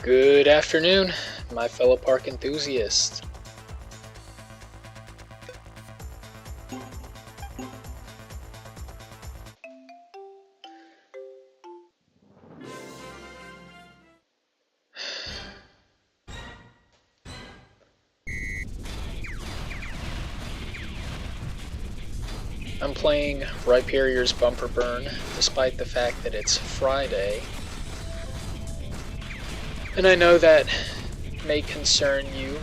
Good afternoon, my fellow park enthusiasts. I'm playing Rhyperior's Bumper Burn, despite the fact that it's Friday. And I know that may concern you,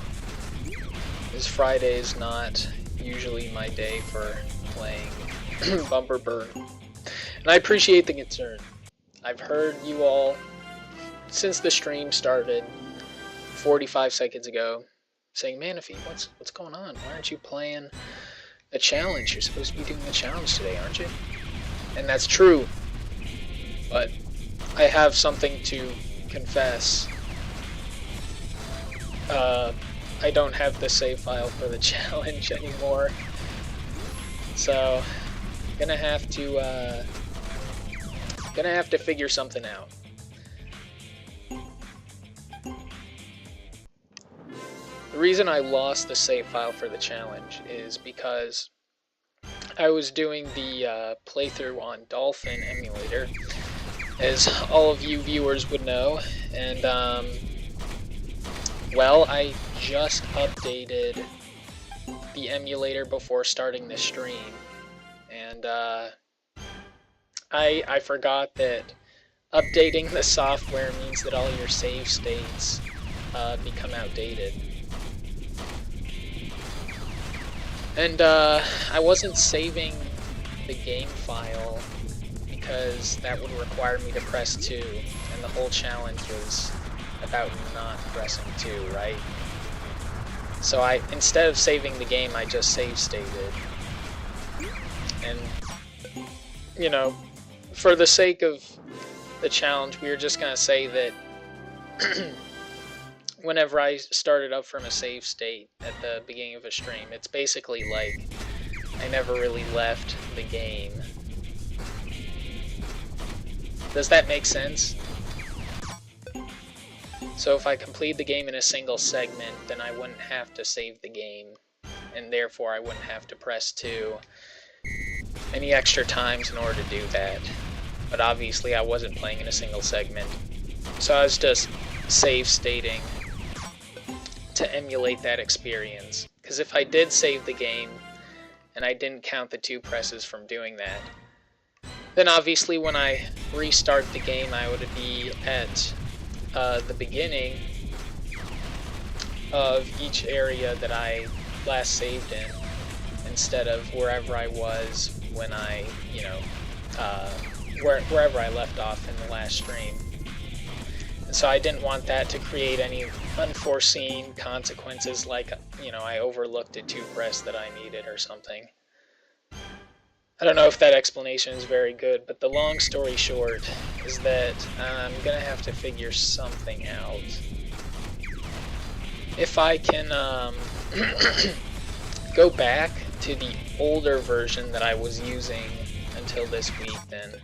as Friday is not usually my day for playing Bumper Burn. And I appreciate the concern. I've heard you all, since the stream started 45 seconds ago, saying, Manaphy, what's going on? Why aren't you playing a challenge? You're supposed to be doing the challenge today, aren't you? And that's true, but I have something to confess. I don't have the save file for the challenge anymore, so gonna have to figure something out. The reason I lost the save file for the challenge is because I was doing the playthrough on Dolphin emulator, as all of you viewers would know, and well, I just updated the emulator before starting the stream, and I forgot that updating the software means that all your save states become outdated. And I wasn't saving the game file because that would require me to press 2, and the whole challenge was about not pressing 2, right? So instead of saving the game, I just save stated. And, you know, for the sake of the challenge, we were just going to say that whenever I started up from a save state at the beginning of a stream, it's basically like I never really left the game. Does that make sense? So if I complete the game in a single segment, then I wouldn't have to save the game, and therefore I wouldn't have to press 2 any extra times in order to do that. But obviously I wasn't playing in a single segment, so I was just save stating to emulate that experience. Because if I did save the game, and I didn't count the 2 presses from doing that, then obviously when I restart the game I would be at the beginning of each area that I last saved in, instead of wherever I was when I, you know, wherever I left off in the last stream. And so I didn't want that to create any unforeseen consequences, like, you know, I overlooked a 2 press that I needed or something. I don't know if that explanation is very good, but the long story short is that I'm gonna have to figure something out. If I can go back to the older version that I was using until this week, then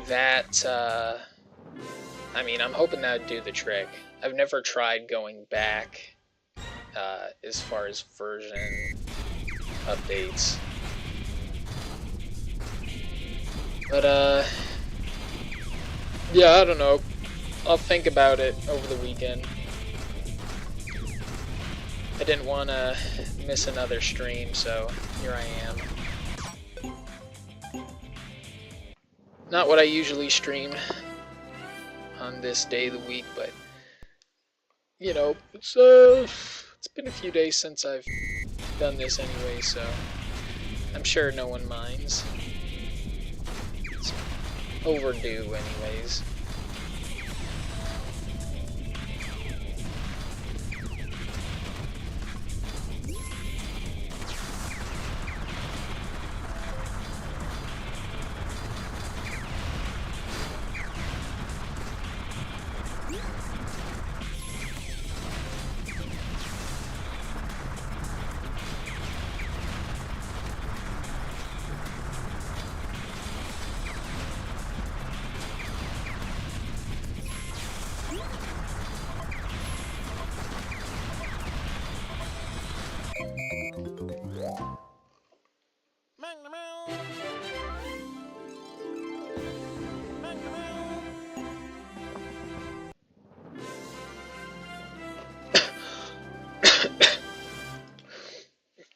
that, I mean, I'm hoping that would do the trick. I've never tried going back as far as version updates. But, yeah, I don't know. I'll think about it over the weekend. I didn't want to miss another stream, so here I am. Not what I usually stream on this day of the week, but, you know, it's been a few days since I've done this anyway, so I'm sure no one minds. Overdue anyways.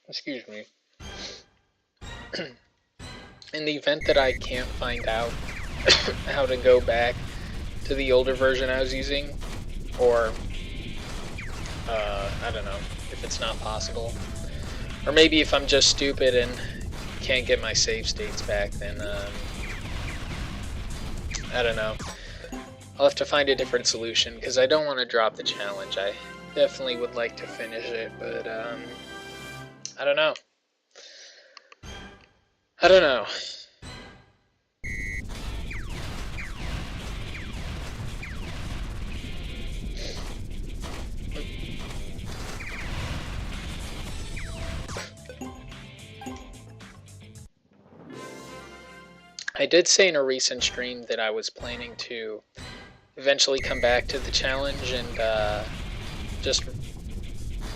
Excuse me. In the event that I can't find out how to go back to the older version I was using, or I don't know, if it's not possible, or maybe if I'm just stupid and can't get my save states back, then I don't know. I'll have to find a different solution, because I don't want to drop the challenge. I definitely would like to finish it, but I don't know. I don't know. I did say in a recent stream that I was planning to eventually come back to the challenge and just,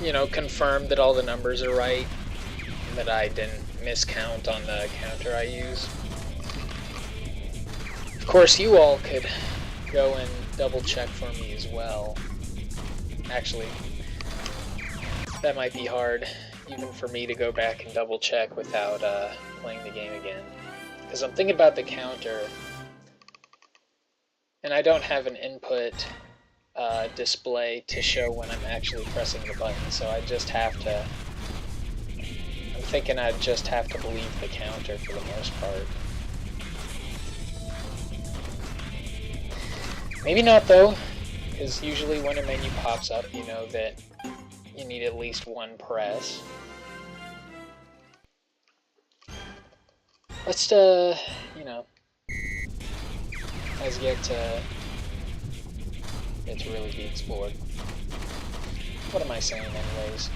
you know, confirm that all the numbers are right and that I didn't miscount on the counter I use. Of course, you all could go and double check for me as well. Actually, that might be hard, even for me to go back and double check without playing the game again. Because I'm thinking about the counter, and I don't have an input display to show when I'm actually pressing the button, so I just have to... I'm thinking I'd just have to believe the counter for the most part. Maybe not though, because usually when a menu pops up, you know that you need at least one press. Let's, you know, as yet to really be explored. What am I saying anyways?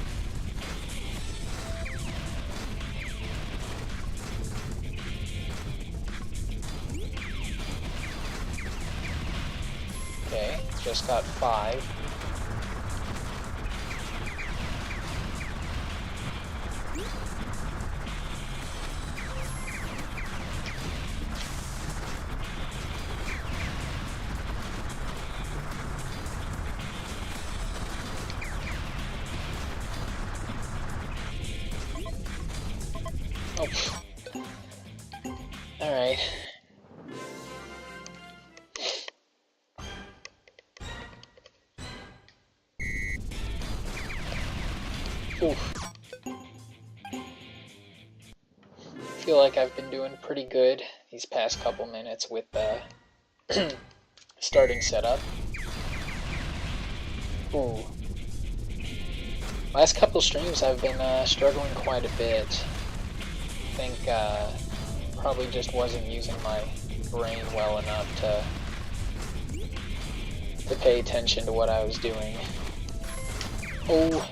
Okay, just got 5. Oh. Alright. Oof. I feel like I've been doing pretty good these past couple minutes with the starting setup. Ooh. Last couple streams I've been struggling quite a bit. I think probably just wasn't using my brain well enough to pay attention to what I was doing. Oh.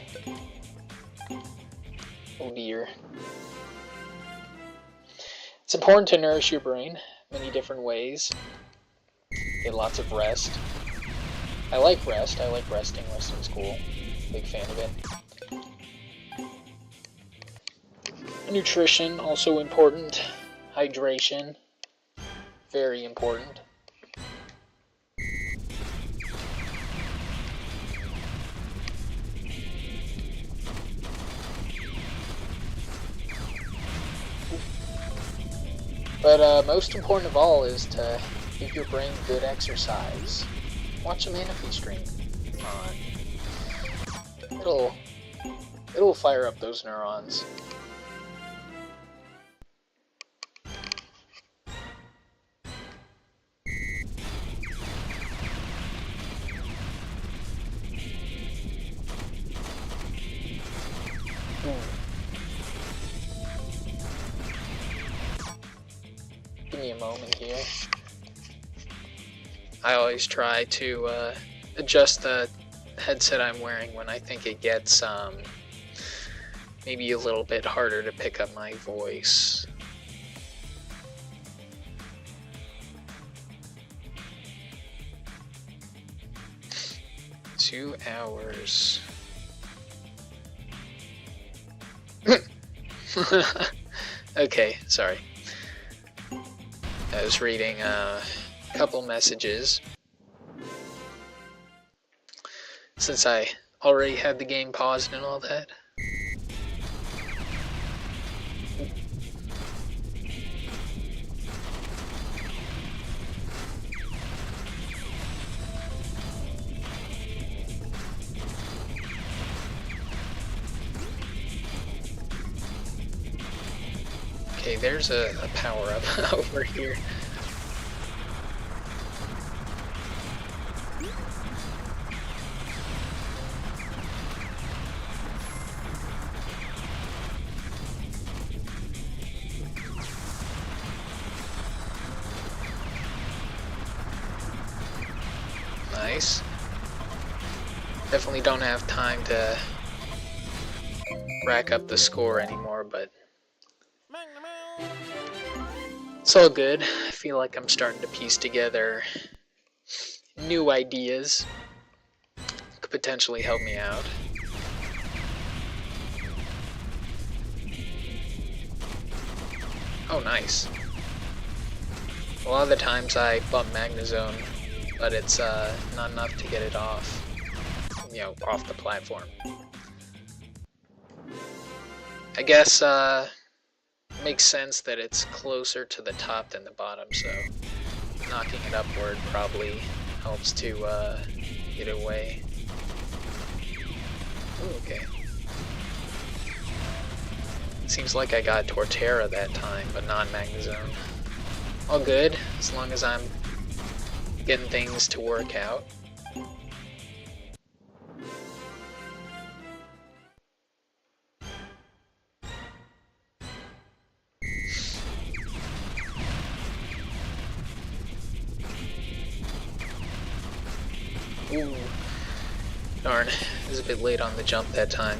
Oh dear. It's important to nourish your brain many different ways. Get lots of rest. I like rest. I like resting. Resting's cool. Big fan of it. Nutrition, also important. Hydration, very important. But most important of all is to give your brain good exercise. Watch a Manaphy stream. Come on. It'll fire up those neurons. Give me a moment here. I always try to adjust the headset I'm wearing when I think it gets maybe a little bit harder to pick up my voice. Two hours. Okay, sorry. I was reading a couple messages. Since I already had the game paused and all that. Okay, there's a power-up over here. Nice. Definitely don't have time to rack up the score anymore, but it's all good. I feel like I'm starting to piece together new ideas. Could potentially help me out. Oh, nice. A lot of the times I bump Magnezone, but it's not enough to get it off, off the platform. I guess makes sense that it's closer to the top than the bottom, so knocking it upward probably helps to get it away. Ooh, okay. Seems like I got Torterra that time, but not Magnezone. All good, as long as I'm getting things to work out. Ooh. Darn, I was a bit late on the jump that time.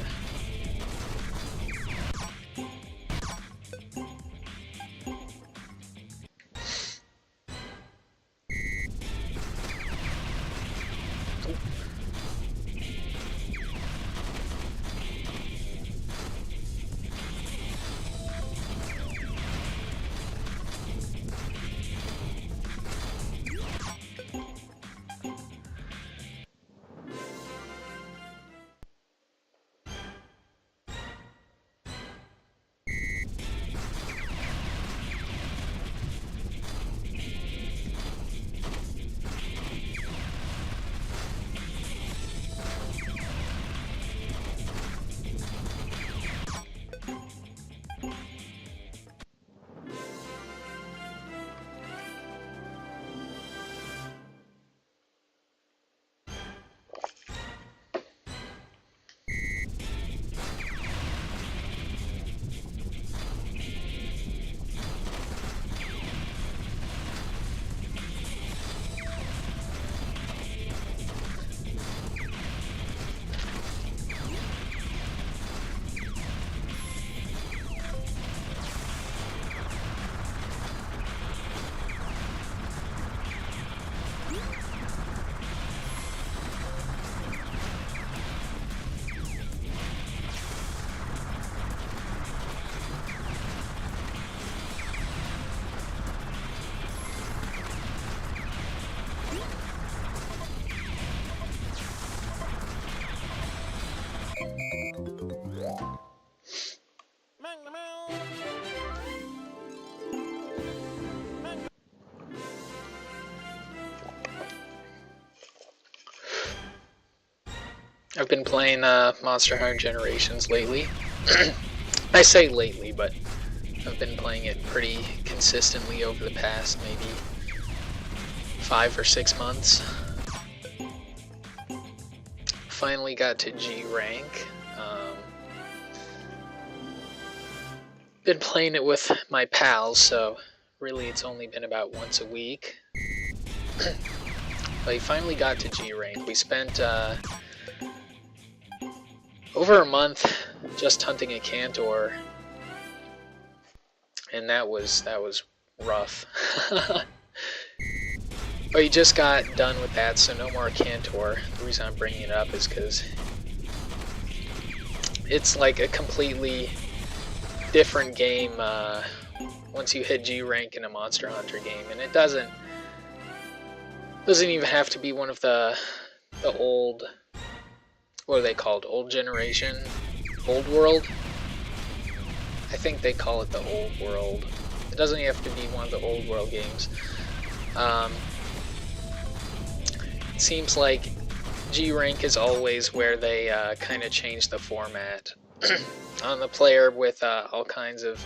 I've been playing Monster Hunter Generations lately. I say lately, but I've been playing it pretty consistently over the past maybe 5 or 6 months. Finally got to G rank. Been playing it with my pals, so really it's only been about once a week. But he finally got to G rank. We spent over a month just hunting a Cantor, and that was rough. But he just got done with that, so no more Cantor. The reason I'm bringing it up is because it's like a completely different game once you hit G rank in a Monster Hunter game, and it doesn't even have to be one of the old what are they called? Old Generation? Old World? I think they call it the Old World. It doesn't have to be one of the Old World games. It seems like G-Rank is always where they kind of change the format on the player with all kinds of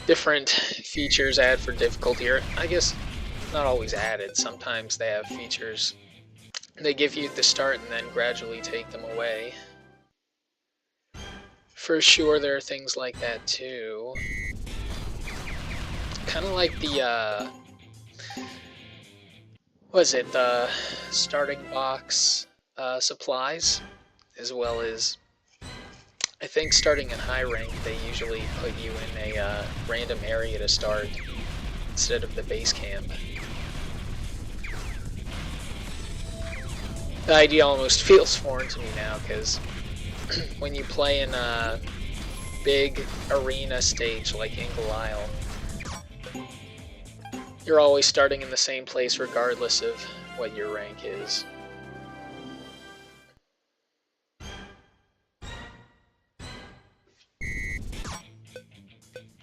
different features added for difficulty, or I guess not always added. Sometimes they have features they give you at the start and then gradually take them away. For sure, there are things like that too. Kind of like the, the starting box supplies, as well as, I think starting in high rank, they usually put you in a random area to start instead of the base camp. The idea almost feels foreign to me now, because when you play in a big arena stage like Ingle Isle, you're always starting in the same place regardless of what your rank is.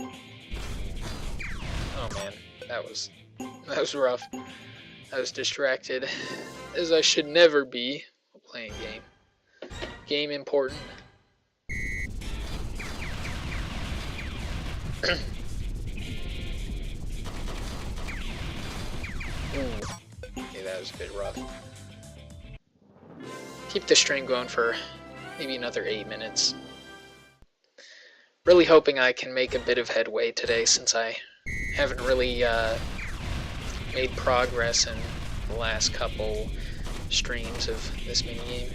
Oh man, that was rough. I was distracted, as I should never be while playing a game. Game important. Okay, that was a bit rough. Keep the stream going for maybe another 8 minutes. Really hoping I can make a bit of headway today, since I haven't really made progress in the last couple streams of this minigame.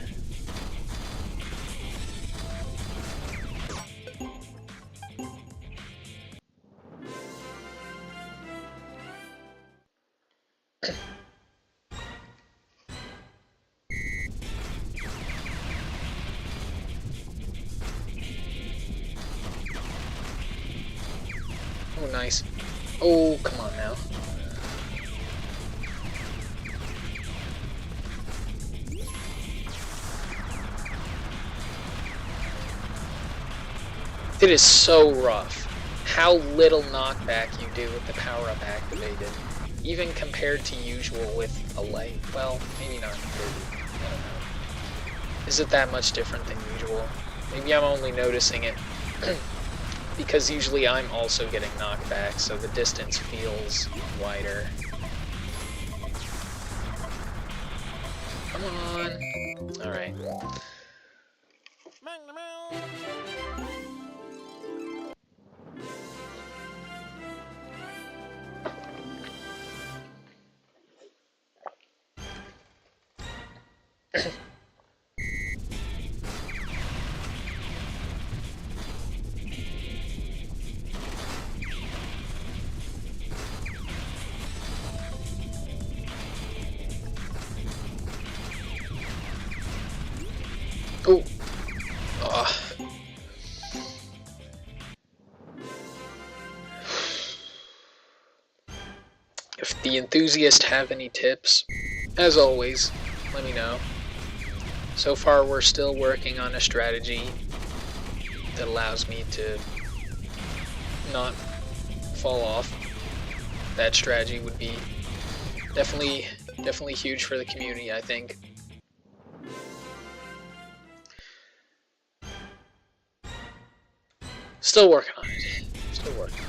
Oh, nice. Oh, come on now. It is so rough how little knockback you do with the power-up activated, even compared to usual with a light. Well, maybe not compared to, I don't know. Is it that much different than usual? Maybe I'm only noticing it because usually I'm also getting knockback, so the distance feels wider. Come on. Alright. Oh. If the enthusiasts have any tips, as always, let me know. So far, we're still working on a strategy that allows me to not fall off. That strategy would be definitely huge for the community, I think. Still working on it. Still working on it.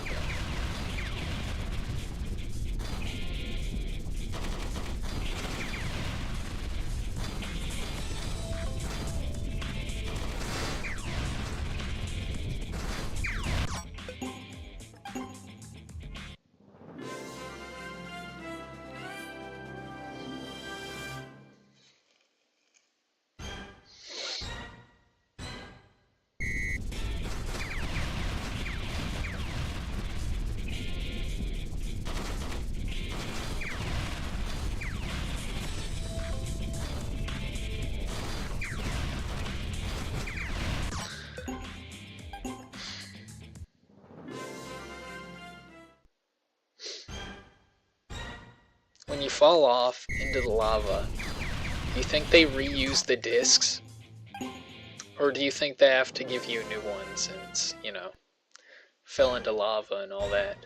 When you fall off into the lava, Do you think they reuse the discs? Or do you think they have to give you new ones and, you know, fell into lava and all that?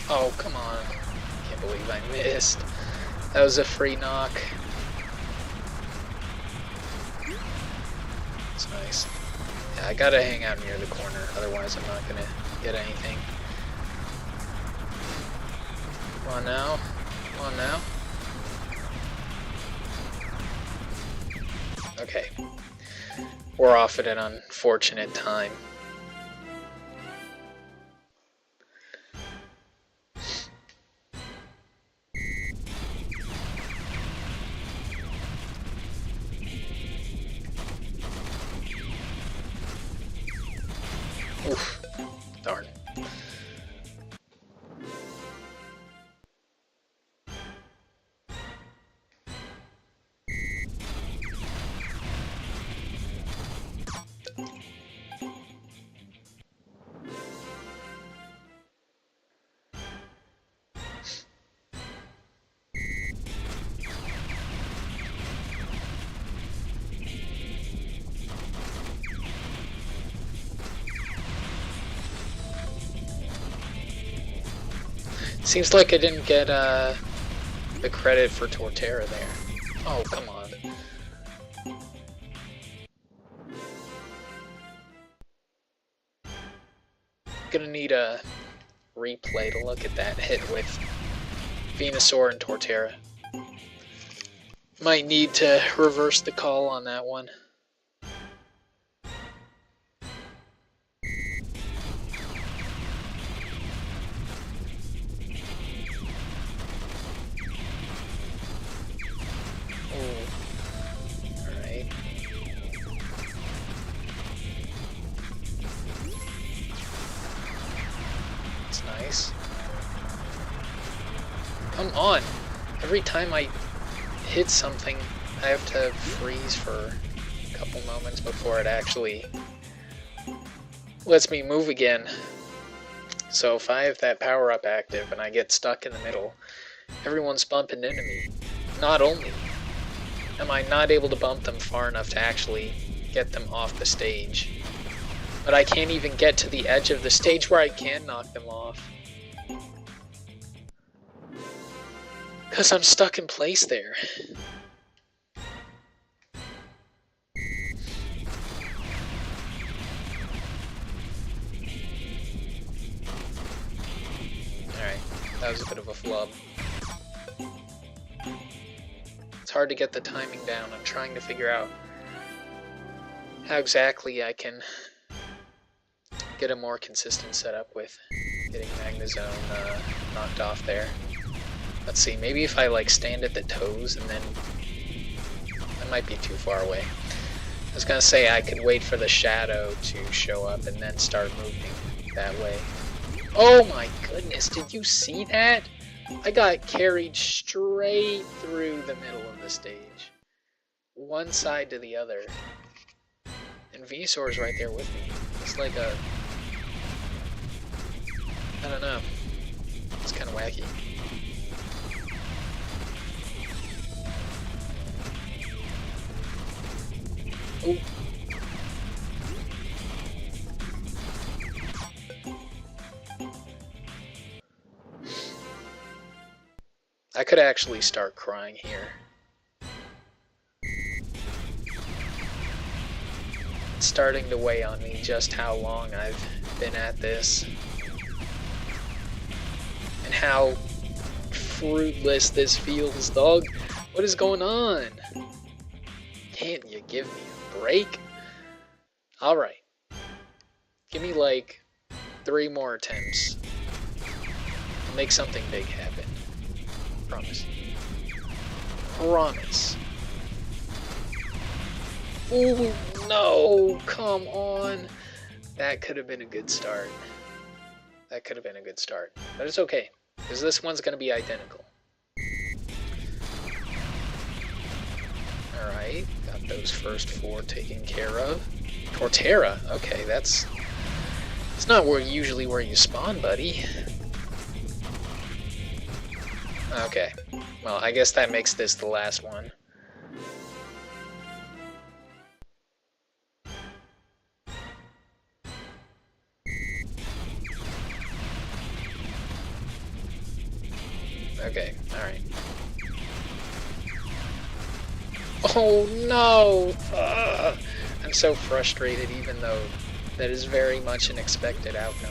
Oh, come on. Can't believe I missed. That was a free knock. It's nice. Yeah, I gotta hang out near the corner, otherwise I'm not gonna get anything. Come on now. Come on now. Okay. We're off at an unfortunate time. Oof. Darn. Seems like I didn't get the credit for Torterra there. Oh, come on. Gonna need a replay to look at that hit with Venusaur and Torterra. Might need to reverse the call on that one. Alright. That's nice. Come on! Every time I hit something, I have to freeze for a couple moments before it actually lets me move again. So if I have that power-up active and I get stuck in the middle, everyone's bumping into me. Not only am I not able to bump them far enough to actually get them off the stage, but I can't even get to the edge of the stage where I can knock them off. Because I'm stuck in place there. Alright, that was a bit of a flub. It's hard to get the timing down. I'm trying to figure out how exactly I can get a more consistent setup with getting Magnezone knocked off there. Let's see, maybe if I like stand at the toes and then... That might be too far away. I was gonna say I could wait for the shadow to show up and then start moving that way. Oh my goodness, did you see that? I got carried straight through the middle of the stage. One side to the other. And Venusaur's right there with me. It's like a... I don't know. It's kind of wacky. Ooh. I could actually start crying here. It's starting to weigh on me just how long I've been at this. And how fruitless this feels, dog. What is going on? Can't you give me a break? Alright. Give me like 3 more attempts. I'll make something big happen. Promise. Promise. Ooh, no! Come on! That could have been a good start. That could have been a good start. But it's okay, because this one's going to be identical. Alright, got those first 4 taken care of. Torterra, okay, it's not usually where you spawn, buddy. Okay, well, I guess that makes this the last one. Okay, alright. Oh no! I'm so frustrated, even though that is very much an expected outcome.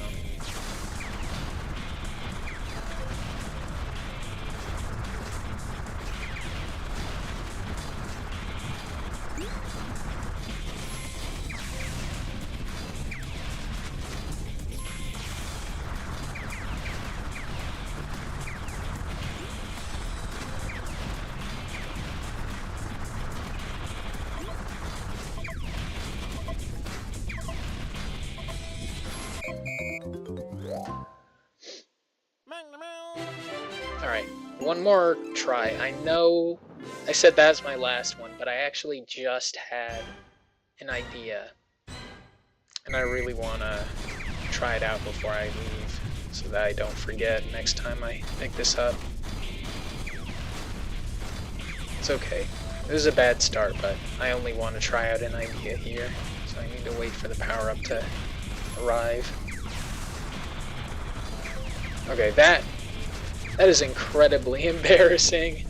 Alright, one more try. I know I said that's my last one, but I actually just had an idea. And I really want to try it out before I leave, so that I don't forget next time I pick this up. It's okay. It was a bad start, but I only want to try out an idea here, so I need to wait for the power-up to arrive. Okay, that is incredibly embarrassing.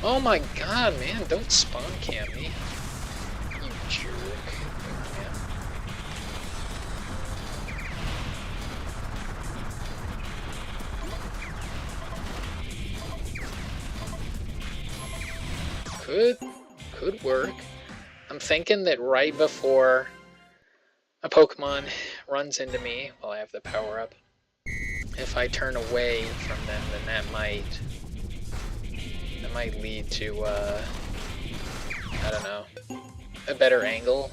Oh my god, man, don't spawn camp me. You jerk. Could work. I'm thinking that right before a Pokemon runs into me while I have the power up, if I turn away from them, then that might lead to I don't know, a better angle.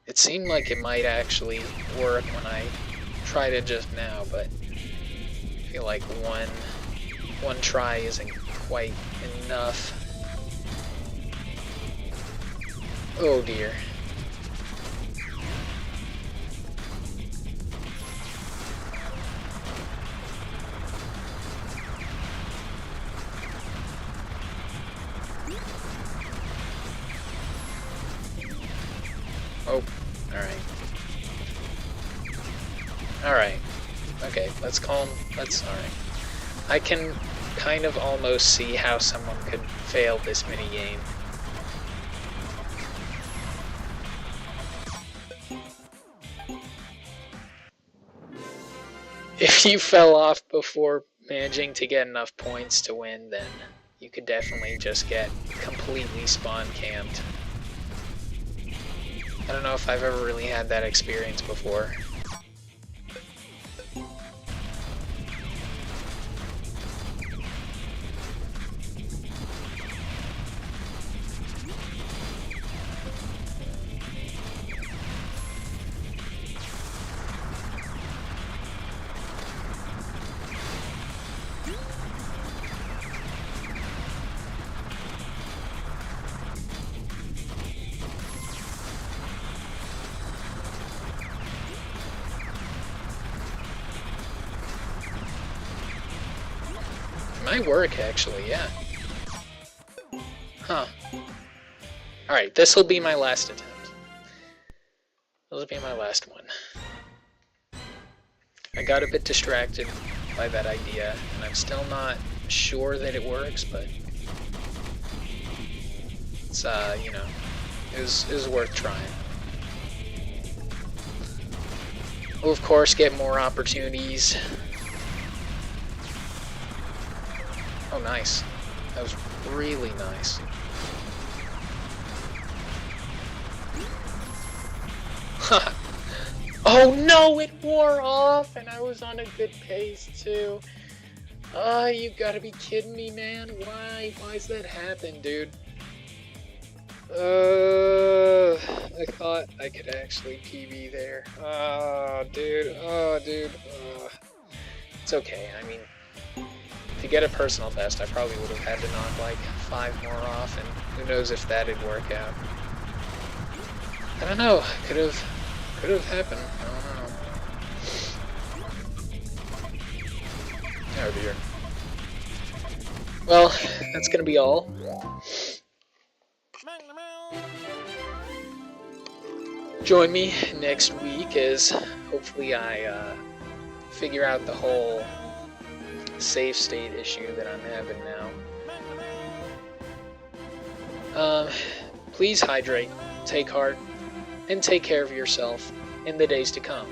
It seemed like it might actually work when I tried it just now, but I feel like one try isn't quite enough. Oh dear. Oh, alright. Alright. Okay, alright. I can kind of almost see how someone could fail this minigame. If you fell off before managing to get enough points to win, then you could definitely just get completely spawn camped. I don't know if I've ever really had that experience before. Might work, actually, yeah. Huh. Alright, this will be my last attempt. This will be my last one. I got a bit distracted by that idea, and I'm still not sure that it works, but it's, you know, it was worth trying. We'll, of course, get more opportunities. Oh, nice. That was really nice. Oh no, it wore off and I was on a good pace too. You gotta be kidding me, man. Why's that happen, dude? I thought I could actually PB there. Oh, dude. Oh, dude. It's okay. I mean, to get a personal best, I probably would have had to knock like 5 more off, and who knows if that'd work out. I don't know. Could have happened. I don't know. Oh dear. Well, that's gonna be all. Join me next week as hopefully I figure out the whole save state issue that I'm having now. Please hydrate, take heart, and take care of yourself in the days to come.